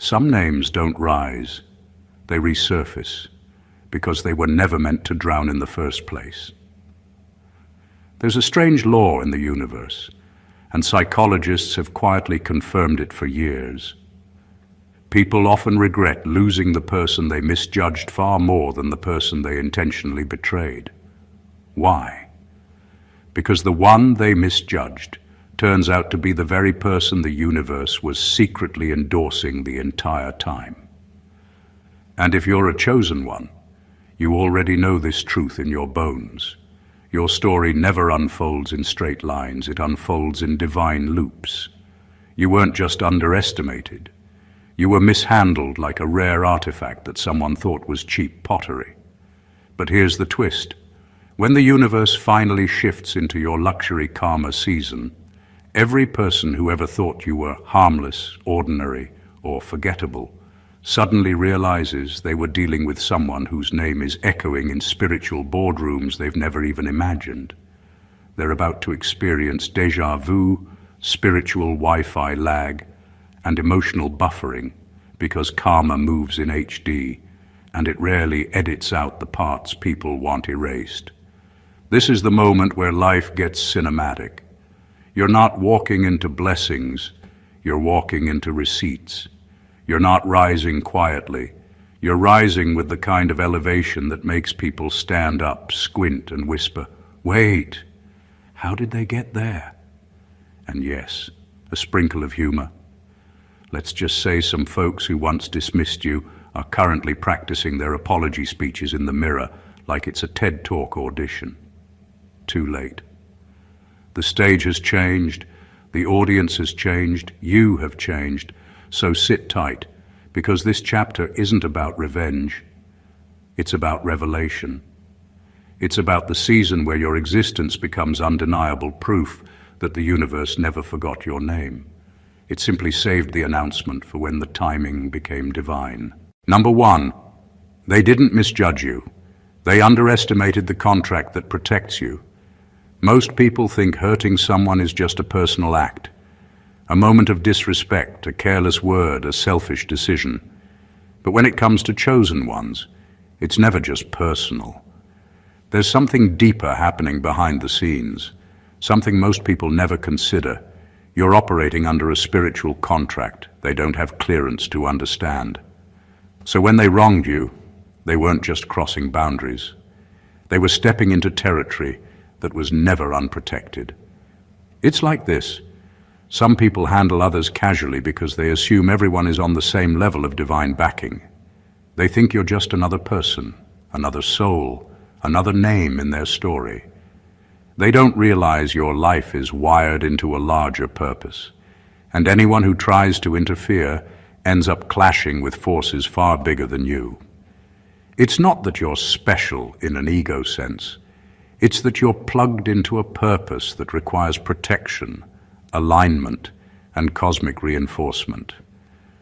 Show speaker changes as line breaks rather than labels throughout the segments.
Some names don't rise, they resurface, because they were never meant to drown in the first place. There's a strange law in the universe, and psychologists have quietly confirmed it for years. People often regret losing the person they misjudged far more than the person they intentionally betrayed. Why? Because the one they misjudged turns out to be the very person the universe was secretly endorsing the entire time. And if you're a chosen one, you already know this truth in your bones. Your story never unfolds in straight lines, it unfolds in divine loops. You weren't just underestimated. You were mishandled like a rare artifact that someone thought was cheap pottery. But here's the twist. When the universe finally shifts into your luxury karma season, every person who ever thought you were harmless, ordinary, or forgettable suddenly realizes they were dealing with someone whose name is echoing in spiritual boardrooms they've never even imagined. They're about to experience déjà vu, spiritual Wi-Fi lag, and emotional buffering because karma moves in HD and it rarely edits out the parts people want erased. This is the moment where life gets cinematic. You're not walking into blessings, you're walking into receipts. You're not rising quietly, you're rising with the kind of elevation that makes people stand up, squint, and whisper, "Wait, how did they get there?" And yes, a sprinkle of humor. Let's just say some folks who once dismissed you are currently practicing their apology speeches in the mirror like it's a TED Talk audition. Too late. The stage has changed, the audience has changed, you have changed, so sit tight, because this chapter isn't about revenge, it's about revelation. It's about the season where your existence becomes undeniable proof that the universe never forgot your name. It simply saved the announcement for when the timing became divine. Number one, they didn't misjudge you. They underestimated the contract that protects you. Most people think hurting someone is just a personal act, a moment of disrespect, a careless word, a selfish decision. But when it comes to chosen ones, it's never just personal. There's something deeper happening behind the scenes, something most people never consider. You're operating under a spiritual contract they don't have clearance to understand. So when they wronged you, they weren't just crossing boundaries. They were stepping into territory that was never unprotected. It's like this. Some people handle others casually because they assume everyone is on the same level of divine backing. They think you're just another person, another soul, another name in their story. They don't realize your life is wired into a larger purpose, and anyone who tries to interfere ends up clashing with forces far bigger than you. It's not that you're special in an ego sense. It's that you're plugged into a purpose that requires protection, alignment, and cosmic reinforcement.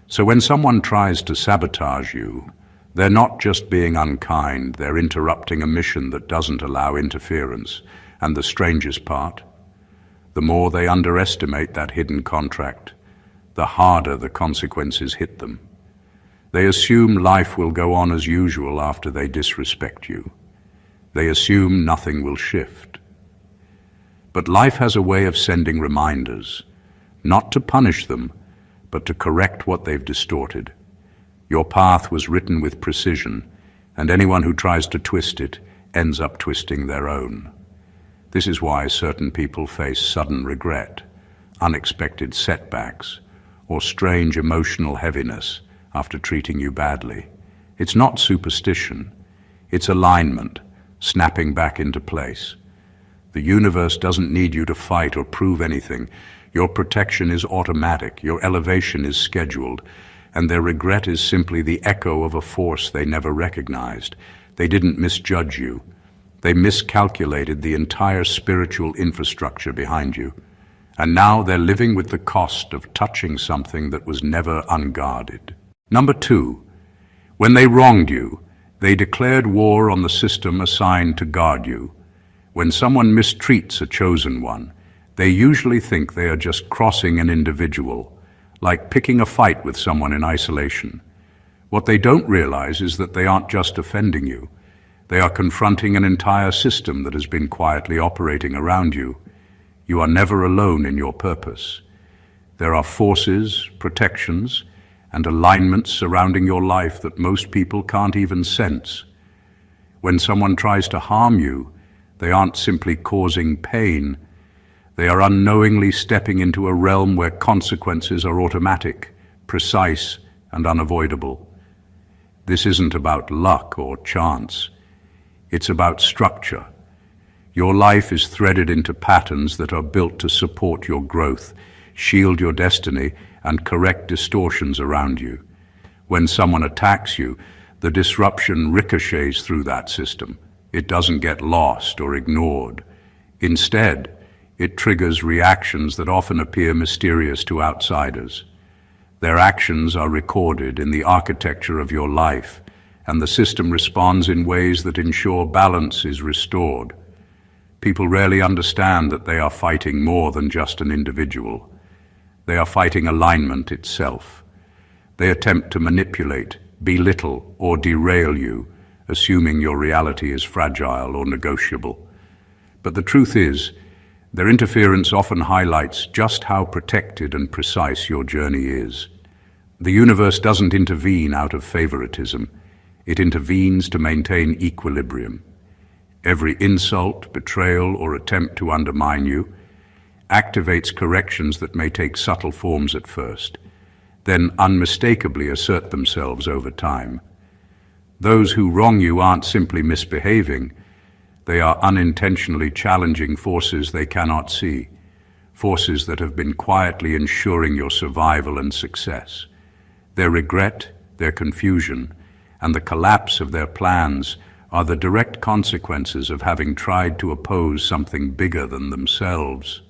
So when someone tries to sabotage you, they're not just being unkind, they're interrupting a mission that doesn't allow interference. And the strangest part, the more they underestimate that hidden contract, the harder the consequences hit them. They assume life will go on as usual after they disrespect you. They assume nothing will shift. But life has a way of sending reminders, not to punish them, but to correct what they've distorted. Your path was written with precision, and anyone who tries to twist it ends up twisting their own. This is why certain people face sudden regret, unexpected setbacks, or strange emotional heaviness after treating you badly. It's not superstition, it's alignment, snapping back into place. The universe doesn't need you to fight or prove anything. Your protection is automatic, your elevation is scheduled, and their regret is simply the echo of a force they never recognized. They didn't misjudge you. They miscalculated the entire spiritual infrastructure behind you, and now they're living with the cost of touching something that was never unguarded. Number two, when they wronged you, they declared war on the system assigned to guard you. When someone mistreats a chosen one, they usually think they are just crossing an individual, like picking a fight with someone in isolation. What they don't realize is that they aren't just offending you. They are confronting an entire system that has been quietly operating around you. You are never alone in your purpose. There are forces, protections, and alignments surrounding your life that most people can't even sense. When someone tries to harm you, they aren't simply causing pain. They are unknowingly stepping into a realm where consequences are automatic, precise, and unavoidable. This isn't about luck or chance. It's about structure. Your life is threaded into patterns that are built to support your growth, shield your destiny, and correct distortions around you. When someone attacks you, the disruption ricochets through that system. It doesn't get lost or ignored. Instead, it triggers reactions that often appear mysterious to outsiders. Their actions are recorded in the architecture of your life, and the system responds in ways that ensure balance is restored. People rarely understand that they are fighting more than just an individual. They are fighting alignment itself. They attempt to manipulate, belittle, or derail you, assuming your reality is fragile or negotiable. But the truth is, their interference often highlights just how protected and precise your journey is. The universe doesn't intervene out of favoritism. It intervenes to maintain equilibrium. Every insult, betrayal, or attempt to undermine you activates corrections that may take subtle forms at first, then unmistakably assert themselves over time. Those who wrong you aren't simply misbehaving. They are unintentionally challenging forces they cannot see, forces that have been quietly ensuring your survival and success. Their regret, their confusion, and the collapse of their plans are the direct consequences of having tried to oppose something bigger than themselves.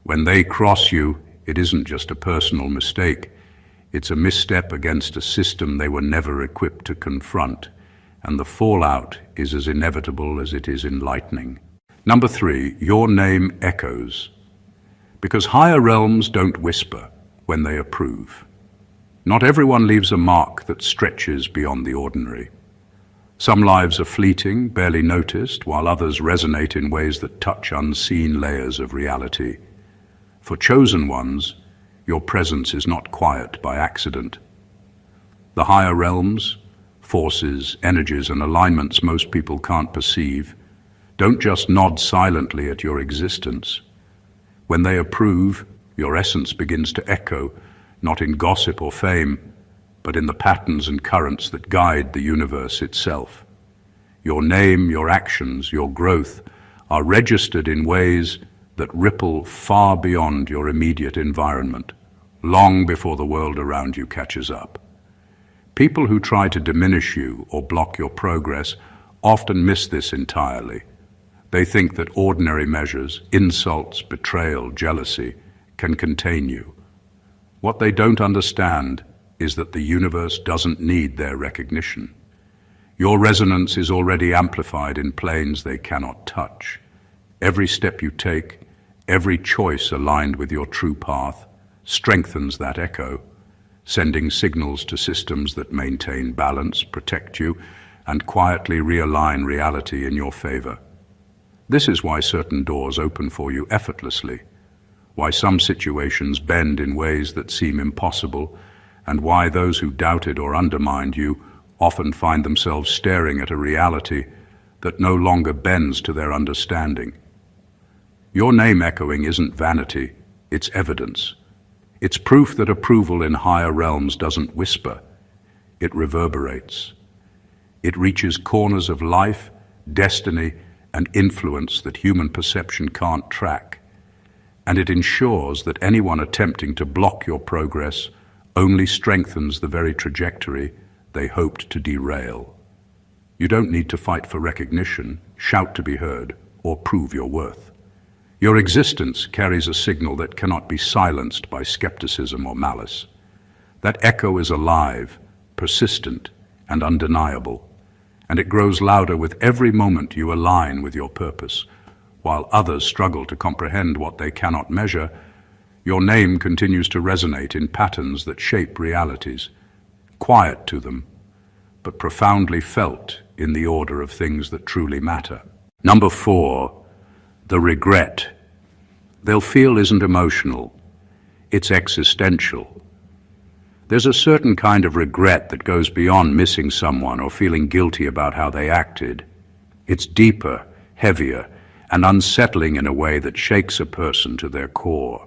When they cross you, it isn't just a personal mistake. It's a misstep against a system they were never equipped to confront, and the fallout is as inevitable as it is enlightening. Number 3, your name echoes. Because higher realms don't whisper when they approve. Not everyone leaves a mark that stretches beyond the ordinary. Some lives are fleeting, barely noticed, while others resonate in ways that touch unseen layers of reality. For chosen ones, your presence is not quiet by accident. The higher realms, forces, energies, and alignments most people can't perceive, don't just nod silently at your existence. When they approve, your essence begins to echo, not in gossip or fame, but in the patterns and currents that guide the universe itself. Your name, your actions, your growth are registered in ways that ripple far beyond your immediate environment, long before the world around you catches up. People who try to diminish you or block your progress often miss this entirely. They think that ordinary measures, insults, betrayal, jealousy, can contain you. What they don't understand is that the universe doesn't need their recognition. Your resonance is already amplified in planes they cannot touch. Every step you take, every choice aligned with your true path, strengthens that echo, sending signals to systems that maintain balance, protect you, and quietly realign reality in your favor. This is why certain doors open for you effortlessly, why some situations bend in ways that seem impossible, and why those who doubted or undermined you often find themselves staring at a reality that no longer bends to their understanding. Your name echoing isn't vanity, it's evidence. It's proof that approval in higher realms doesn't whisper, it reverberates. It reaches corners of life, destiny, and influence that human perception can't track. And it ensures that anyone attempting to block your progress only strengthens the very trajectory they hoped to derail. You don't need to fight for recognition, shout to be heard, or prove your worth. Your existence carries a signal that cannot be silenced by skepticism or malice. That echo is alive, persistent, and undeniable, and it grows louder with every moment you align with your purpose. While others struggle to comprehend what they cannot measure, Your name continues to resonate in patterns that shape realities, quiet to them, but profoundly felt in the order of things that truly matter. Number 4, the regret. They'll feel isn't emotional, it's existential. There's a certain kind of regret that goes beyond missing someone or feeling guilty about how they acted. It's deeper, heavier, and unsettling in a way that shakes a person to their core.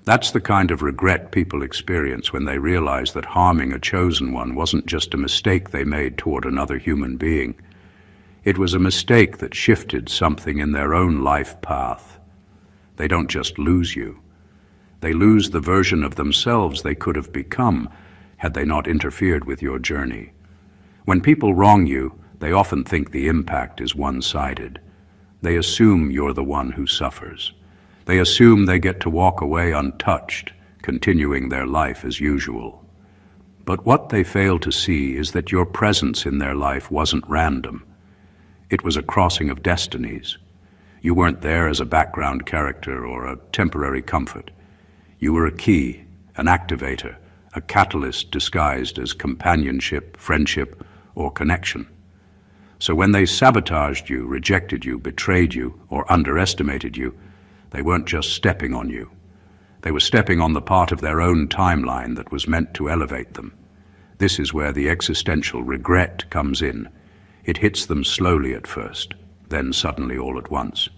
That's the kind of regret people experience when they realize that harming a chosen one wasn't just a mistake they made toward another human being. It was a mistake that shifted something in their own life path. They don't just lose you. They lose the version of themselves they could have become had they not interfered with your journey. When people wrong you, they often think the impact is one-sided. They assume you're the one who suffers. They assume they get to walk away untouched, continuing their life as usual. But what they fail to see is that your presence in their life wasn't random. It was a crossing of destinies. You weren't there as a background character or a temporary comfort. You were a key, an activator, a catalyst disguised as companionship, friendship, or connection. So when they sabotaged you, rejected you, betrayed you, or underestimated you, they weren't just stepping on you. They were stepping on the part of their own timeline that was meant to elevate them. This is where the existential regret comes in. It hits them slowly at first, then suddenly all at once.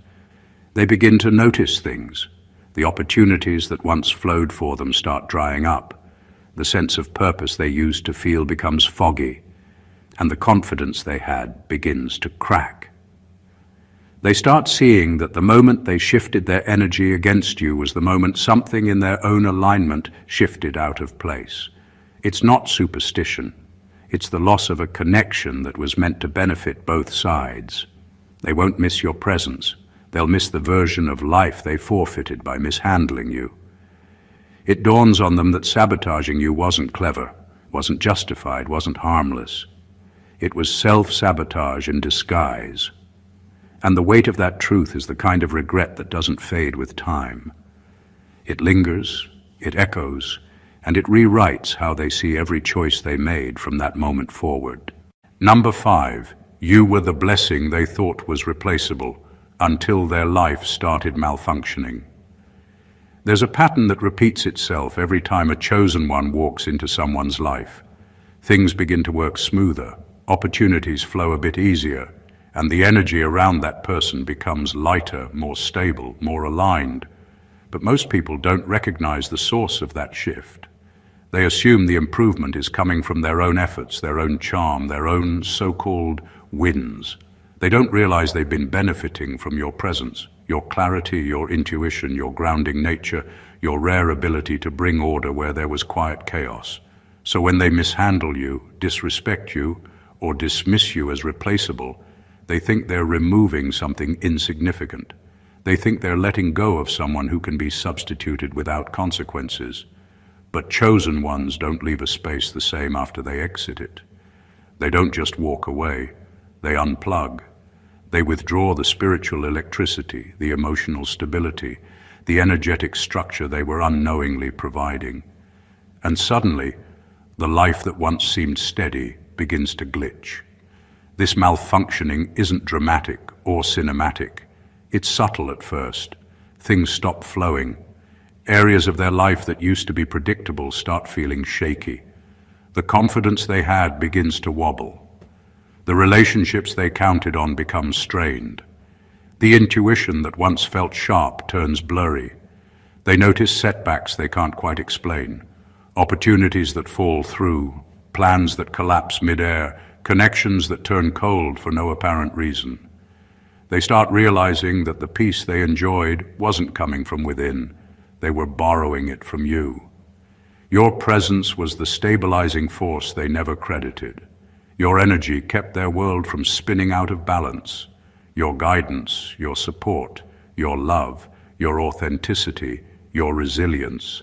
They begin to notice things. The opportunities that once flowed for them start drying up. The sense of purpose they used to feel becomes foggy, and the confidence they had begins to crack. They start seeing that the moment they shifted their energy against you was the moment something in their own alignment shifted out of place. It's not superstition. It's the loss of a connection that was meant to benefit both sides. They won't miss your presence. They'll miss the version of life they forfeited by mishandling you. It dawns on them that sabotaging you wasn't clever, wasn't justified, wasn't harmless. It was self-sabotage in disguise. And the weight of that truth is the kind of regret that doesn't fade with time. It lingers, it echoes, and it rewrites how they see every choice they made from that moment forward. Number 5, you were the blessing they thought was replaceable until their life started malfunctioning. There's a pattern that repeats itself every time a chosen one walks into someone's life. Things begin to work smoother, opportunities flow a bit easier, and the energy around that person becomes lighter, more stable, more aligned. But most people don't recognize the source of that shift. They assume the improvement is coming from their own efforts, their own charm, their own so-called wins. They don't realize they've been benefiting from your presence, your clarity, your intuition, your grounding nature, your rare ability to bring order where there was quiet chaos. So when they mishandle you, disrespect you, or dismiss you as replaceable, they think they're removing something insignificant. They think they're letting go of someone who can be substituted without consequences. But chosen ones don't leave a space the same after they exit it. They don't just walk away, they unplug. They withdraw the spiritual electricity, the emotional stability, the energetic structure they were unknowingly providing. And suddenly, the life that once seemed steady begins to glitch. This malfunctioning isn't dramatic or cinematic. It's subtle at first. Things stop flowing. Areas of their life that used to be predictable start feeling shaky. The confidence they had begins to wobble. The relationships they counted on become strained. The intuition that once felt sharp turns blurry. They notice setbacks they can't quite explain, opportunities that fall through, plans that collapse mid-air, connections that turn cold for no apparent reason. They start realizing that the peace they enjoyed wasn't coming from within. They were borrowing it from you. Your presence was the stabilizing force they never credited. Your energy kept their world from spinning out of balance. Your guidance, your support, your love, your authenticity, your resilience.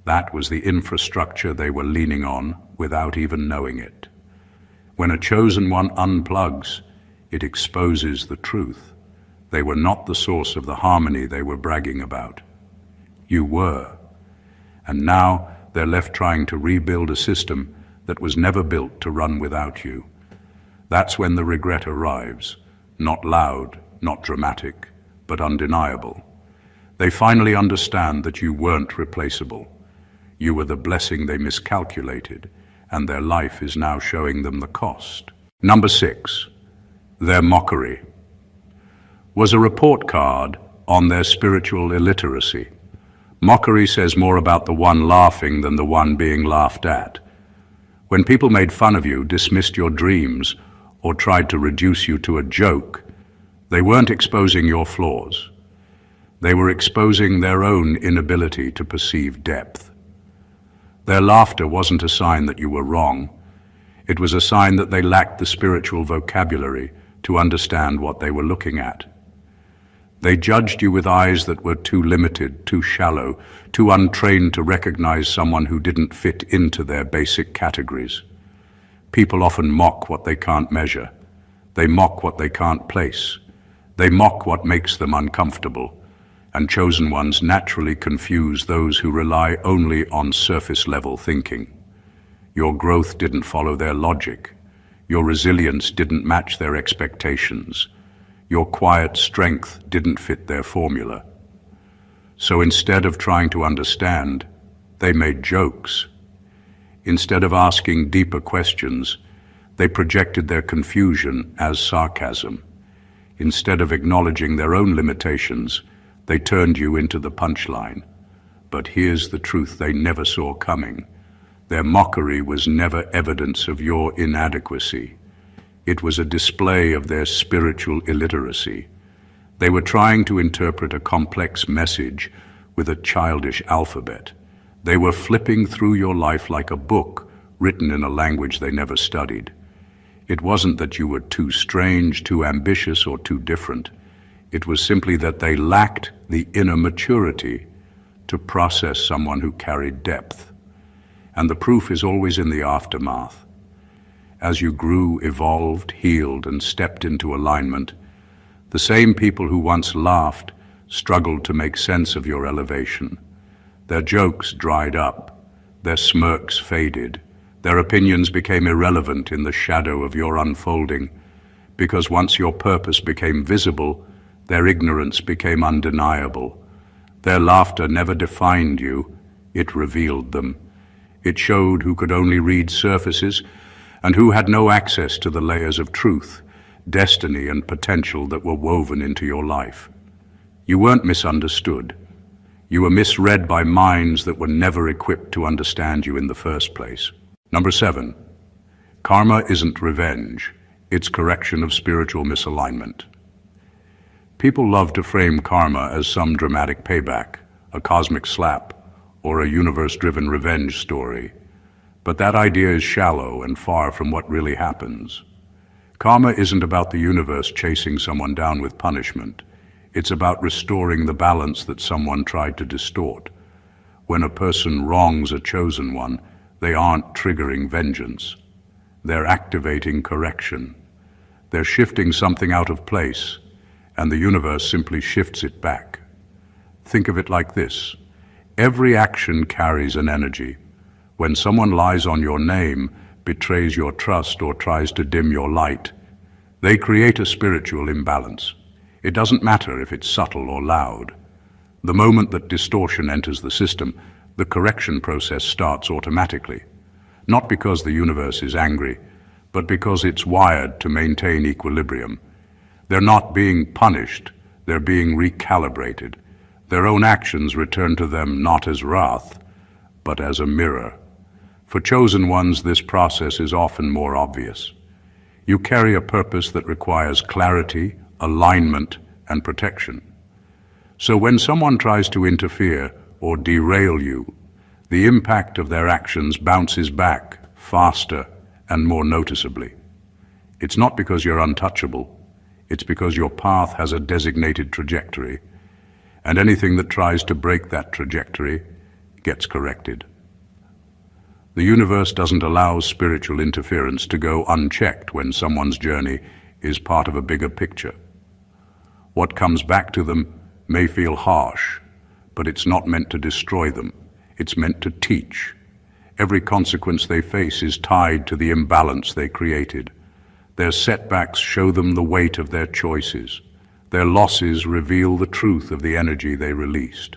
That was the infrastructure they were leaning on without even knowing it. When a chosen one unplugs, it exposes the truth. They were not the source of the harmony they were bragging about. You were. And now they're left trying to rebuild a system that was never built to run without you. That's when the regret arrives. Not loud, not dramatic, but undeniable. They finally understand that you weren't replaceable. You were the blessing they miscalculated, and their life is now showing them the cost. Number 6, their mockery was a report card on their spiritual illiteracy. Mockery says more about the one laughing than the one being laughed at. When people made fun of you, dismissed your dreams, or tried to reduce you to a joke, they weren't exposing your flaws. They were exposing their own inability to perceive depth. Their laughter wasn't a sign that you were wrong. It was a sign that they lacked the spiritual vocabulary to understand what they were looking at. They judged you with eyes that were too limited, too shallow, too untrained to recognize someone who didn't fit into their basic categories. People often mock what they can't measure. They mock what they can't place. They mock what makes them uncomfortable. And chosen ones naturally confuse those who rely only on surface-level thinking. Your growth didn't follow their logic. Your resilience didn't match their expectations. Your quiet strength didn't fit their formula. So instead of trying to understand, they made jokes. Instead of asking deeper questions, they projected their confusion as sarcasm. Instead of acknowledging their own limitations, they turned you into the punchline. But here's the truth they never saw coming. Their mockery was never evidence of your inadequacy. It was a display of their spiritual illiteracy. They were trying to interpret a complex message with a childish alphabet. They were flipping through your life like a book written in a language they never studied. It wasn't that you were too strange, too ambitious, or too different. It was simply that they lacked the inner maturity to process someone who carried depth. And the proof is always in the aftermath. As you grew, evolved, healed, and stepped into alignment, the same people who once laughed struggled to make sense of your elevation. Their jokes dried up, their smirks faded, their opinions became irrelevant in the shadow of your unfolding, because once your purpose became visible, their ignorance became undeniable. Their laughter never defined you, it revealed them. It showed who could only read surfaces and who had no access to the layers of truth, destiny, and potential that were woven into your life. You weren't misunderstood. You were misread by minds that were never equipped to understand you in the first place. Number 7, karma isn't revenge, it's correction of spiritual misalignment. People love to frame karma as some dramatic payback, a cosmic slap, or a universe-driven revenge story. But that idea is shallow and far from what really happens. Karma isn't about the universe chasing someone down with punishment. It's about restoring the balance that someone tried to distort. When a person wrongs a chosen one, they aren't triggering vengeance. They're activating correction. They're shifting something out of place, and the universe simply shifts it back. Think of it like this. Every action carries an energy. When someone lies on your name, betrays your trust, or tries to dim your light, they create a spiritual imbalance. It doesn't matter if it's subtle or loud. The moment that distortion enters the system, the correction process starts automatically. Not because the universe is angry, but because it's wired to maintain equilibrium. They're not being punished, they're being recalibrated. Their own actions return to them not as wrath, but as a mirror. For chosen ones, this process is often more obvious. You carry a purpose that requires clarity, alignment, and protection. So when someone tries to interfere or derail you, the impact of their actions bounces back faster and more noticeably. It's not because you're untouchable, it's because your path has a designated trajectory, and anything that tries to break that trajectory gets corrected. The universe doesn't allow spiritual interference to go unchecked when someone's journey is part of a bigger picture. What comes back to them may feel harsh, but it's not meant to destroy them. It's meant to teach. Every consequence they face is tied to the imbalance they created. Their setbacks show them the weight of their choices. Their losses reveal the truth of the energy they released.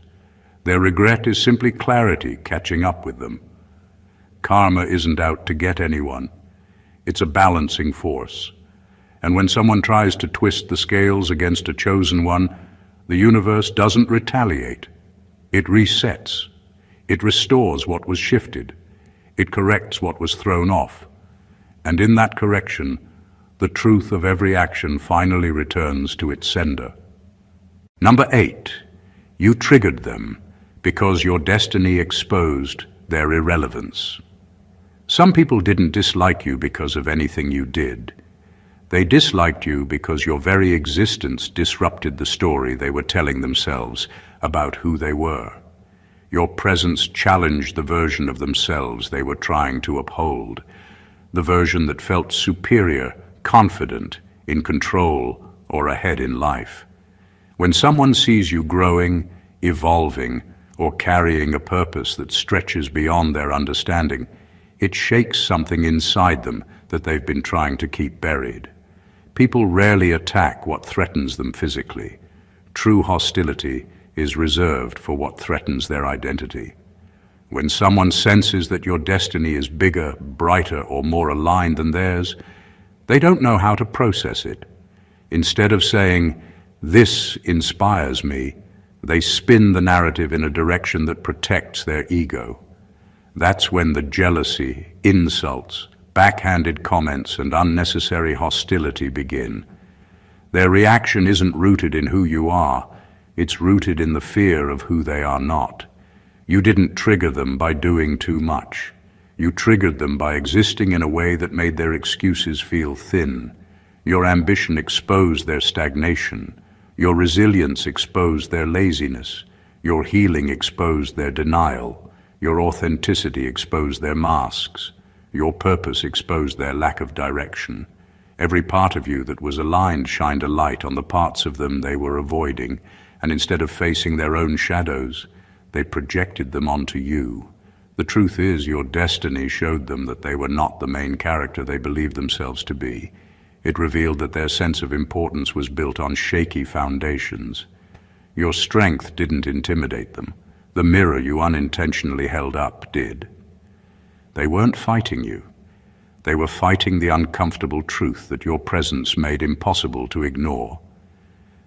Their regret is simply clarity catching up with them. Karma isn't out to get anyone. It's a balancing force. And when someone tries to twist the scales against a chosen one, the universe doesn't retaliate. It resets. It restores what was shifted. It corrects what was thrown off. And in that correction, the truth of every action finally returns to its sender. Number 8, you triggered them because your destiny exposed their irrelevance. Some people didn't dislike you because of anything you did. They disliked you because your very existence disrupted the story they were telling themselves about who they were. Your presence challenged the version of themselves they were trying to uphold, the version that felt superior, confident, in control, or ahead in life. When someone sees you growing, evolving, or carrying a purpose that stretches beyond their understanding, it shakes something inside them that they've been trying to keep buried. People rarely attack what threatens them physically. True hostility is reserved for what threatens their identity. When someone senses that your destiny is bigger, brighter, or more aligned than theirs, they don't know how to process it. Instead of saying, "This inspires me," they spin the narrative in a direction that protects their ego. That's when the jealousy, insults, backhanded comments, and unnecessary hostility begin. Their reaction isn't rooted in who you are, it's rooted in the fear of who they are not. You didn't trigger them by doing too much. You triggered them by existing in a way that made their excuses feel thin. Your ambition exposed their stagnation. Your resilience exposed their laziness. Your healing exposed their denial. Your authenticity exposed their masks. Your purpose exposed their lack of direction. Every part of you that was aligned shined a light on the parts of them they were avoiding, and instead of facing their own shadows, they projected them onto you. The truth is, your destiny showed them that they were not the main character they believed themselves to be. It revealed that their sense of importance was built on shaky foundations. Your strength didn't intimidate them. The mirror you unintentionally held up did. They weren't fighting you. They were fighting the uncomfortable truth that your presence made impossible to ignore.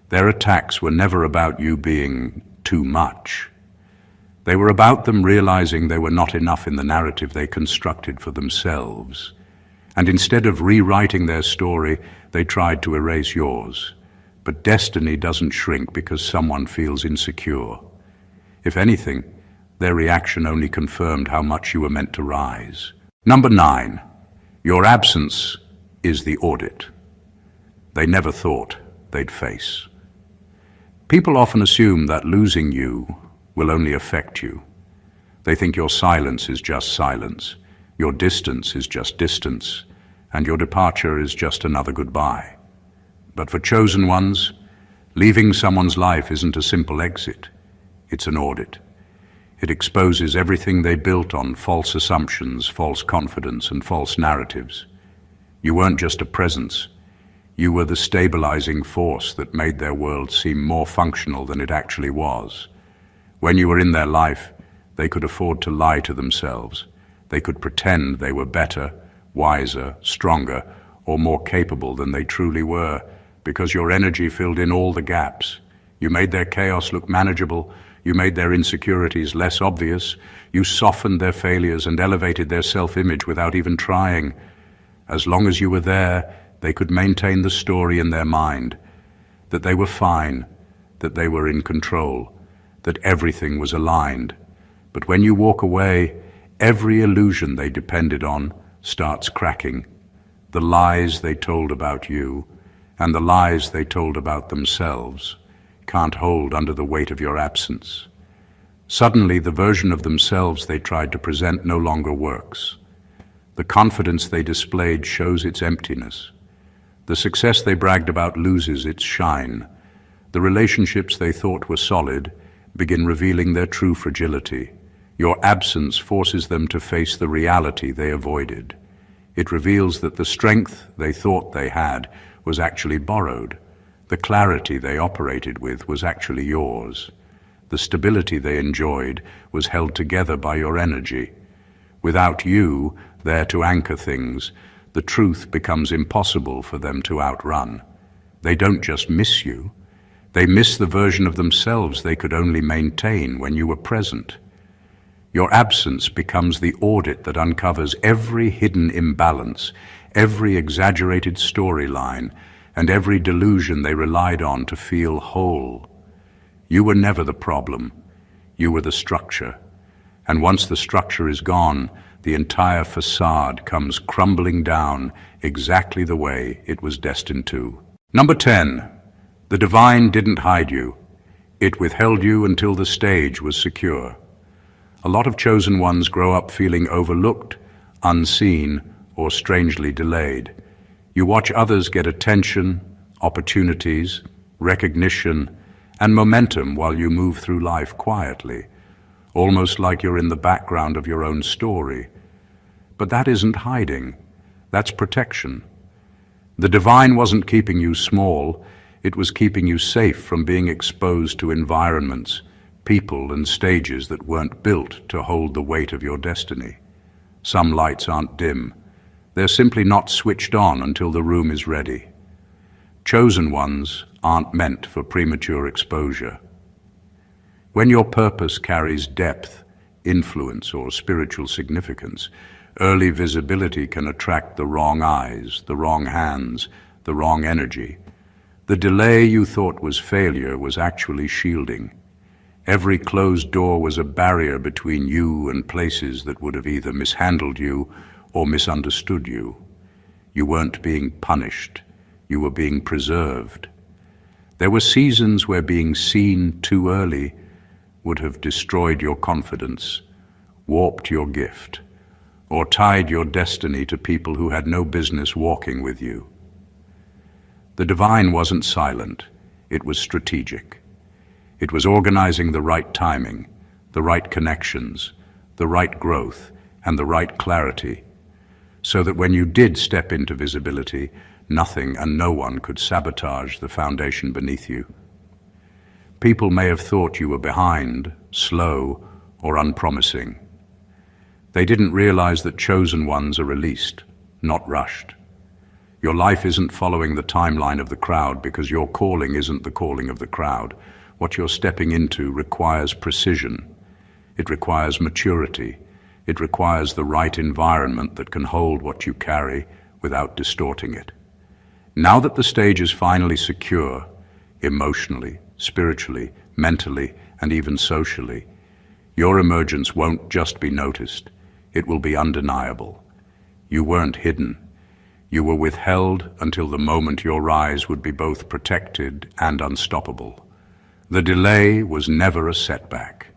Their attacks were never about you being too much. They were about them realizing they were not enough in the narrative they constructed for themselves. And instead of rewriting their story, they tried to erase yours. But destiny doesn't shrink because someone feels insecure. If anything, their reaction only confirmed how much you were meant to rise. Number 9, your absence is the audit they never thought they'd face. People often assume that losing you will only affect you. They think your silence is just silence, your distance is just distance, and your departure is just another goodbye. But for chosen ones, leaving someone's life isn't a simple exit. It's an audit. It exposes everything they built on false assumptions, false confidence, and false narratives. You weren't just a presence. You were the stabilizing force that made their world seem more functional than it actually was. When you were in their life, they could afford to lie to themselves. They could pretend they were better, wiser, stronger, or more capable than they truly were, because your energy filled in all the gaps. You made their chaos look manageable. You made their insecurities less obvious. You softened their failures and elevated their self-image without even trying. As long as you were there, they could maintain the story in their mind, that they were fine, that they were in control, that everything was aligned. But when you walk away, every illusion they depended on starts cracking. The lies they told about you and the lies they told about themselves can't hold under the weight of your absence. Suddenly, the version of themselves they tried to present no longer works. The confidence they displayed shows its emptiness. The success they bragged about loses its shine. The relationships they thought were solid begin revealing their true fragility. Your absence forces them to face the reality they avoided. It reveals that the strength they thought they had was actually borrowed. The clarity they operated with was actually yours. The stability they enjoyed was held together by your energy. Without you there to anchor things, the truth becomes impossible for them to outrun. They don't just miss you. They miss the version of themselves they could only maintain when you were present. Your absence becomes the audit that uncovers every hidden imbalance, every exaggerated storyline, and every delusion they relied on to feel whole. You were never the problem. You were the structure. And once the structure is gone, the entire facade comes crumbling down exactly the way it was destined to. Number 10. The divine didn't hide you. It withheld you until the stage was secure. A lot of chosen ones grow up feeling overlooked, unseen, or strangely delayed. You watch others get attention, opportunities, recognition, and momentum while you move through life quietly, almost like you're in the background of your own story. But that isn't hiding. That's protection. The divine wasn't keeping you small. It was keeping you safe from being exposed to environments, people, and stages that weren't built to hold the weight of your destiny. Some lights aren't dim. They're simply not switched on until the room is ready. Chosen ones aren't meant for premature exposure. When your purpose carries depth, influence, or spiritual significance, early visibility can attract the wrong eyes, the wrong hands, the wrong energy. The delay you thought was failure was actually shielding. Every closed door was a barrier between you and places that would have either mishandled you or misunderstood you. You weren't being punished. You were being preserved. There were seasons where being seen too early would have destroyed your confidence, warped your gift, or tied your destiny to people who had no business walking with you. The divine wasn't silent. It was strategic. It was organizing the right timing, the right connections, the right growth, and the right clarity, so that when you did step into visibility, nothing and no one could sabotage the foundation beneath you. People may have thought you were behind, slow, or unpromising. They didn't realize that chosen ones are released, not rushed. Your life isn't following the timeline of the crowd because your calling isn't the calling of the crowd. What you're stepping into requires precision. It requires maturity. It requires the right environment that can hold what you carry without distorting it. Now that the stage is finally secure, emotionally, spiritually, mentally, and even socially, your emergence won't just be noticed. It will be undeniable. You weren't hidden. You were withheld until the moment your rise would be both protected and unstoppable. The delay was never a setback.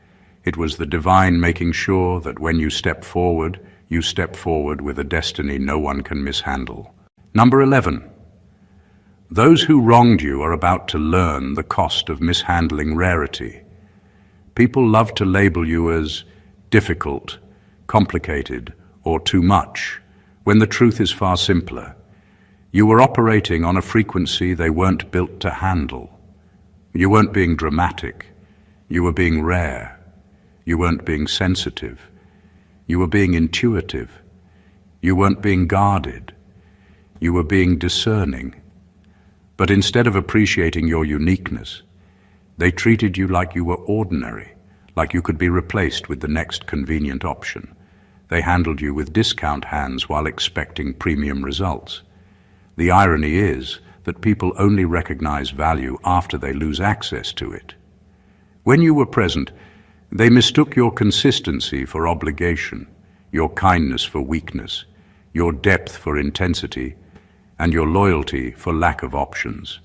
It was the divine making sure that when you step forward with a destiny no one can mishandle. Number 11. Those who wronged you are about to learn the cost of mishandling rarity. People love to label you as difficult, complicated, or too much, when the truth is far simpler. You were operating on a frequency they weren't built to handle. You weren't being dramatic. You were being rare. You weren't being sensitive. You were being intuitive. You weren't being guarded. You were being discerning. But instead of appreciating your uniqueness, they treated you like you were ordinary, like you could be replaced with the next convenient option. They handled you with discount hands while expecting premium results. The irony is that people only recognize value after they lose access to it. When you were present, they mistook your consistency for obligation, your kindness for weakness, your depth for intensity, and your loyalty for lack of options.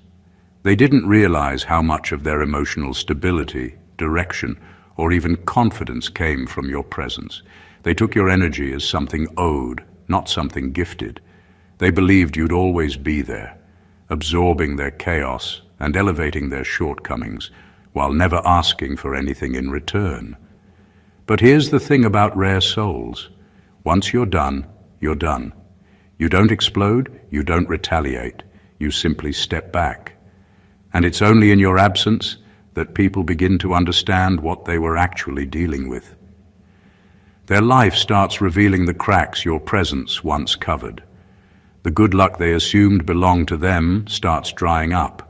They didn't realize how much of their emotional stability, direction, or even confidence came from your presence. They took your energy as something owed, not something gifted. They believed you'd always be there, absorbing their chaos and elevating their shortcomings, while never asking for anything in return. But here's the thing about rare souls. Once you're done, you're done. You don't explode, you don't retaliate. You simply step back. And it's only in your absence that people begin to understand what they were actually dealing with. Their life starts revealing the cracks your presence once covered. The good luck they assumed belonged to them starts drying up.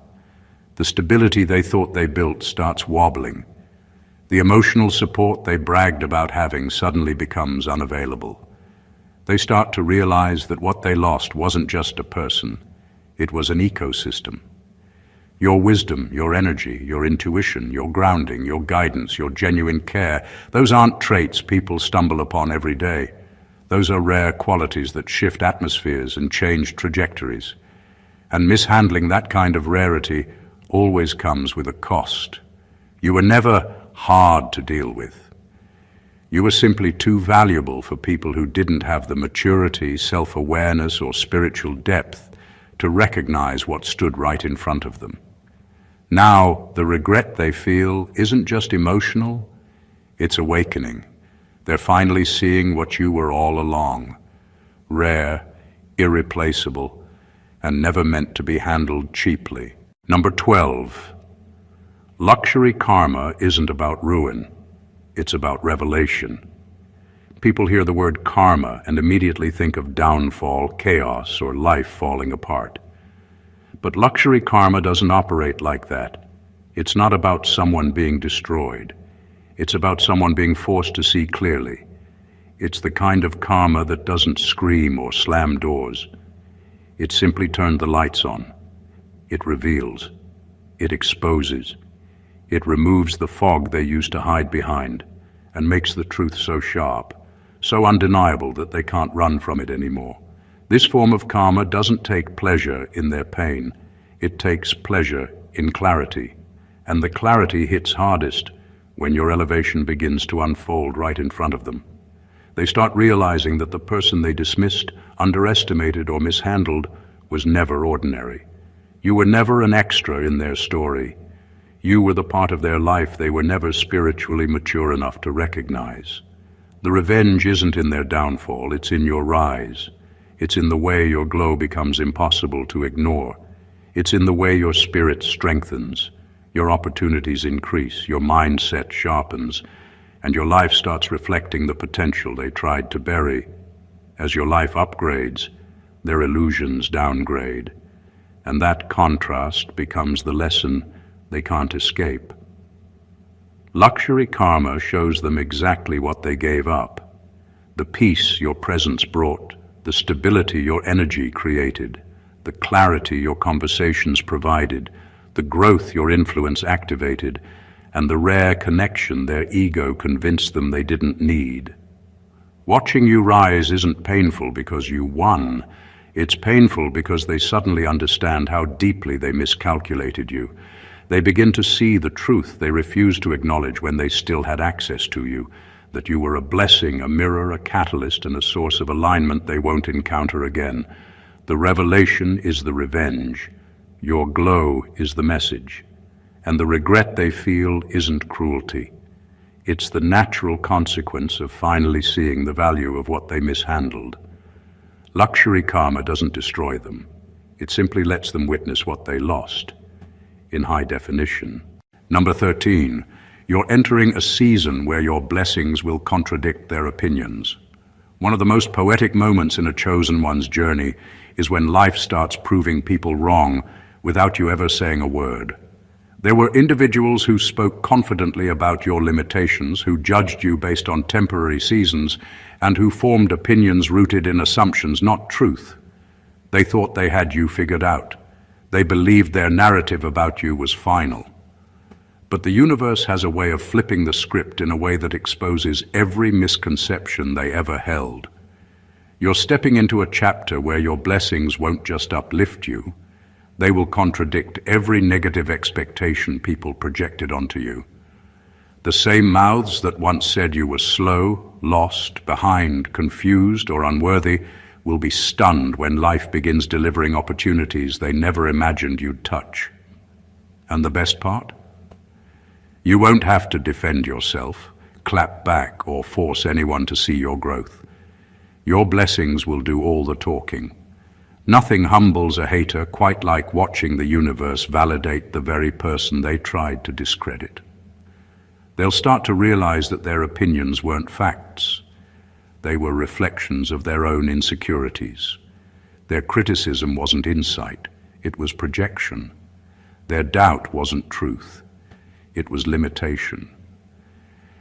The stability they thought they built starts wobbling. The emotional support they bragged about having suddenly becomes unavailable. They start to realize that what they lost wasn't just a person, it was an ecosystem. Your wisdom, your energy, your intuition, your grounding, your guidance, your genuine care, those aren't traits people stumble upon every day. Those are rare qualities that shift atmospheres and change trajectories. And mishandling that kind of rarity always comes with a cost. You were never hard to deal with. You were simply too valuable for people who didn't have the maturity, self-awareness, or spiritual depth to recognize what stood right in front of them. Now, the regret they feel isn't just emotional, it's awakening. They're finally seeing what you were all along, rare, irreplaceable, and never meant to be handled cheaply. Number 12. Luxury karma isn't about ruin, it's about revelation. People hear the word karma and immediately think of downfall, chaos, or life falling apart. But luxury karma doesn't operate like that. It's not about someone being destroyed. It's about someone being forced to see clearly. It's the kind of karma that doesn't scream or slam doors. It simply turned the lights on. It reveals. It exposes. It removes the fog they used to hide behind and makes the truth so sharp, so undeniable that they can't run from it anymore. This form of karma doesn't take pleasure in their pain. It takes pleasure in clarity. And the clarity hits hardest when your elevation begins to unfold right in front of them. They start realizing that the person they dismissed, underestimated, or mishandled was never ordinary. You were never an extra in their story. You were the part of their life they were never spiritually mature enough to recognize. The revenge isn't in their downfall, it's in your rise. It's in the way your glow becomes impossible to ignore. It's in the way your spirit strengthens, your opportunities increase, your mindset sharpens, and your life starts reflecting the potential they tried to bury. As your life upgrades, their illusions downgrade, and that contrast becomes the lesson they can't escape. Luxury karma shows them exactly what they gave up: the peace your presence brought, the stability your energy created, the clarity your conversations provided, the growth your influence activated, and the rare connection their ego convinced them they didn't need. Watching you rise isn't painful because you won. It's painful because they suddenly understand how deeply they miscalculated you. They begin to see the truth they refused to acknowledge when they still had access to you, that you were a blessing, a mirror, a catalyst, and a source of alignment they won't encounter again. The revelation is the revenge. Your glow is the message. And the regret they feel isn't cruelty. It's the natural consequence of finally seeing the value of what they mishandled. Luxury karma doesn't destroy them. It simply lets them witness what they lost, in high definition. Number 13. You're entering a season where your blessings will contradict their opinions. One of the most poetic moments in a chosen one's journey is when life starts proving people wrong without you ever saying a word. There were individuals who spoke confidently about your limitations, who judged you based on temporary seasons, and who formed opinions rooted in assumptions, not truth. They thought they had you figured out. They believed their narrative about you was final. But the universe has a way of flipping the script in a way that exposes every misconception they ever held. You're stepping into a chapter where your blessings won't just uplift you, they will contradict every negative expectation people projected onto you. The same mouths that once said you were slow, lost, behind, confused, or unworthy will be stunned when life begins delivering opportunities they never imagined you'd touch. And the best part? You won't have to defend yourself, clap back, or force anyone to see your growth. Your blessings will do all the talking. Nothing humbles a hater quite like watching the universe validate the very person they tried to discredit. They'll start to realize that their opinions weren't facts. They were reflections of their own insecurities. Their criticism wasn't insight, it was projection. Their doubt wasn't truth, it was limitation.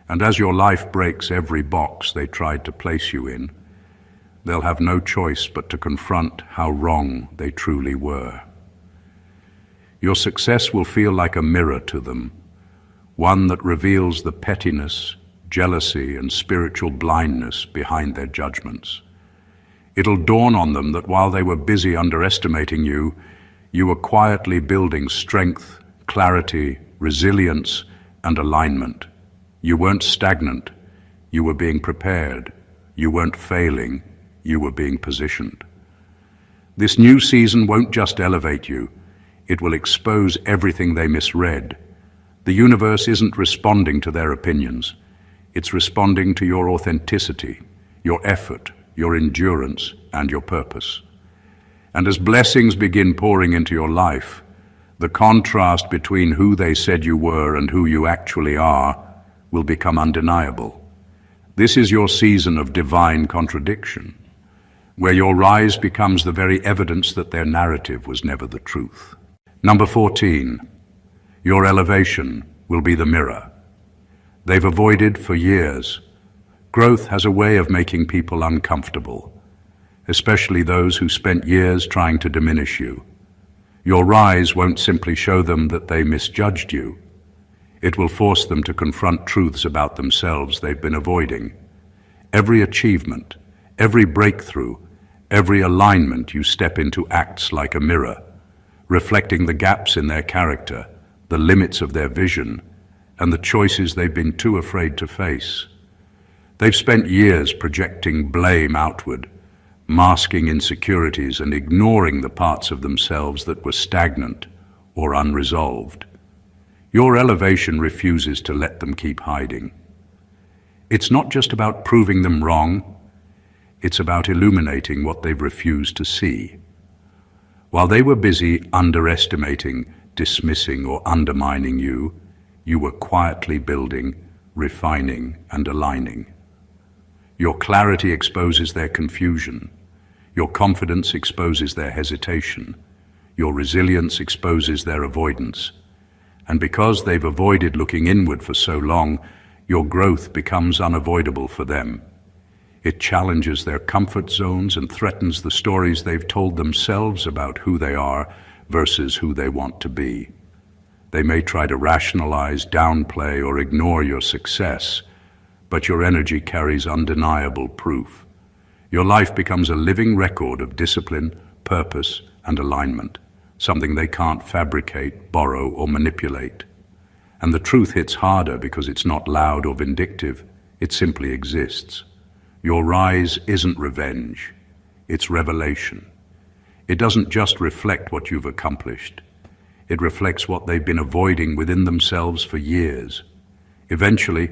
And as your life breaks every box they tried to place you in, they'll have no choice but to confront how wrong they truly were. Your success will feel like a mirror to them, one that reveals the pettiness, jealousy, and spiritual blindness behind their judgments. It'll dawn on them that while they were busy underestimating you, you were quietly building strength, clarity, resilience, and alignment. You weren't stagnant, you were being prepared. You weren't failing, you were being positioned. This new season won't just elevate you, it will expose everything they misread. The universe isn't responding to their opinions, it's responding to your authenticity, your effort, your endurance, and your purpose. And as blessings begin pouring into your life, the contrast between who they said you were and who you actually are will become undeniable. This is your season of divine contradiction, where your rise becomes the very evidence that their narrative was never the truth. Number 14, your elevation will be the mirror. They've avoided for years. Growth has a way of making people uncomfortable, especially those who spent years trying to diminish you. Your rise won't simply show them that they misjudged you. It will force them to confront truths about themselves they've been avoiding. Every achievement, every breakthrough, every alignment you step into acts like a mirror, reflecting the gaps in their character, the limits of their vision, and the choices they've been too afraid to face. They've spent years projecting blame outward, masking insecurities and ignoring the parts of themselves that were stagnant or unresolved. Your elevation refuses to let them keep hiding. It's not just about proving them wrong, it's about illuminating what they've refused to see. While they were busy underestimating, dismissing, or undermining you, you were quietly building, refining, and aligning. Your clarity exposes their confusion. Your confidence exposes their hesitation. Your resilience exposes their avoidance. And because they've avoided looking inward for so long, your growth becomes unavoidable for them. It challenges their comfort zones and threatens the stories they've told themselves about who they are versus who they want to be. They may try to rationalize, downplay, or ignore your success, but your energy carries undeniable proof. Your life becomes a living record of discipline, purpose, and alignment, something they can't fabricate, borrow, or manipulate. And the truth hits harder because it's not loud or vindictive, it simply exists. Your rise isn't revenge, it's revelation. It doesn't just reflect what you've accomplished, it reflects what they've been avoiding within themselves for years. Eventually,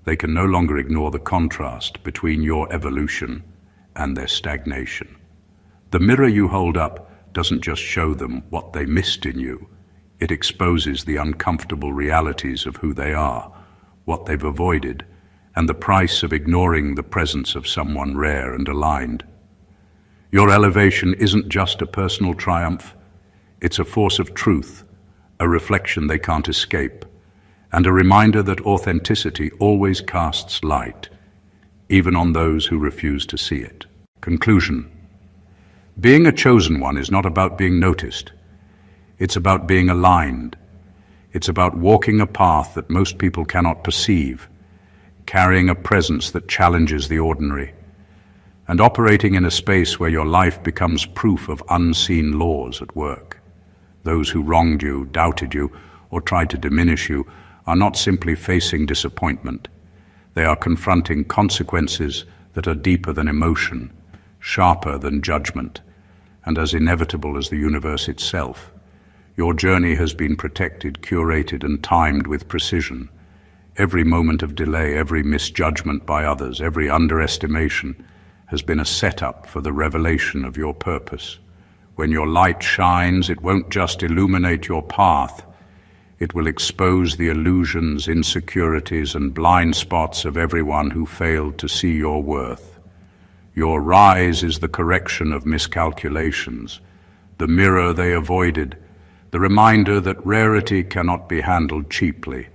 they can no longer ignore the contrast between your evolution and their stagnation. The mirror you hold up doesn't just show them what they missed in you, it exposes the uncomfortable realities of who they are, what they've avoided, and the price of ignoring the presence of someone rare and aligned. Your elevation isn't just a personal triumph, it's a force of truth, a reflection they can't escape, and a reminder that authenticity always casts light, even on those who refuse to see it. Conclusion. Being a chosen one is not about being noticed. It's about being aligned. It's about walking a path that most people cannot perceive, carrying a presence that challenges the ordinary, and operating in a space where your life becomes proof of unseen laws at work. Those who wronged you, doubted you, or tried to diminish you are not simply facing disappointment. They are confronting consequences that are deeper than emotion, sharper than judgment, and as inevitable as the universe itself. Your journey has been protected, curated, and timed with precision. Every moment of delay, every misjudgment by others, every underestimation has been a setup for the revelation of your purpose. When your light shines, it won't just illuminate your path, it will expose the illusions, insecurities, and blind spots of everyone who failed to see your worth. Your rise is the correction of miscalculations, the mirror they avoided, the reminder that rarity cannot be handled cheaply.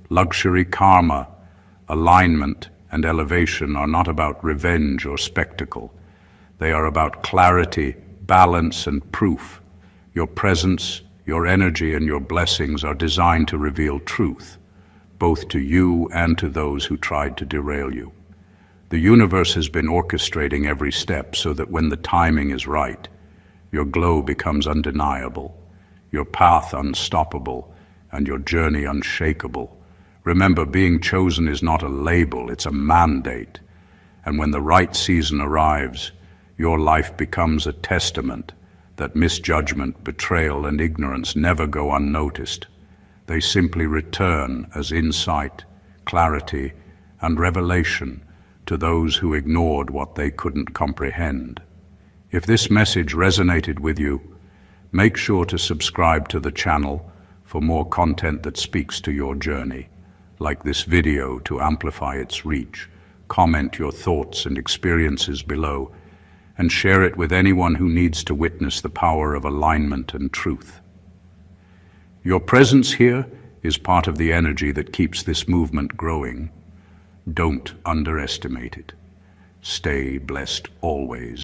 Luxury, karma, alignment, and elevation are not about revenge or spectacle. They are about clarity, balance, and proof. Your presence, your energy, and your blessings are designed to reveal truth, both to you and to those who tried to derail you. The universe has been orchestrating every step so that when the timing is right, your glow becomes undeniable, your path unstoppable, and your journey unshakable. Remember, being chosen is not a label, it's a mandate. And when the right season arrives, your life becomes a testament that misjudgment, betrayal, and ignorance never go unnoticed. They simply return as insight, clarity, and revelation to those who ignored what they couldn't comprehend. If this message resonated with you, make sure to subscribe to the channel for more content that speaks to your journey. Like this video to amplify its reach. Comment your thoughts and experiences below, and share it with anyone who needs to witness the power of alignment and truth. Your presence here is part of the energy that keeps this movement growing. Don't underestimate it. Stay blessed always.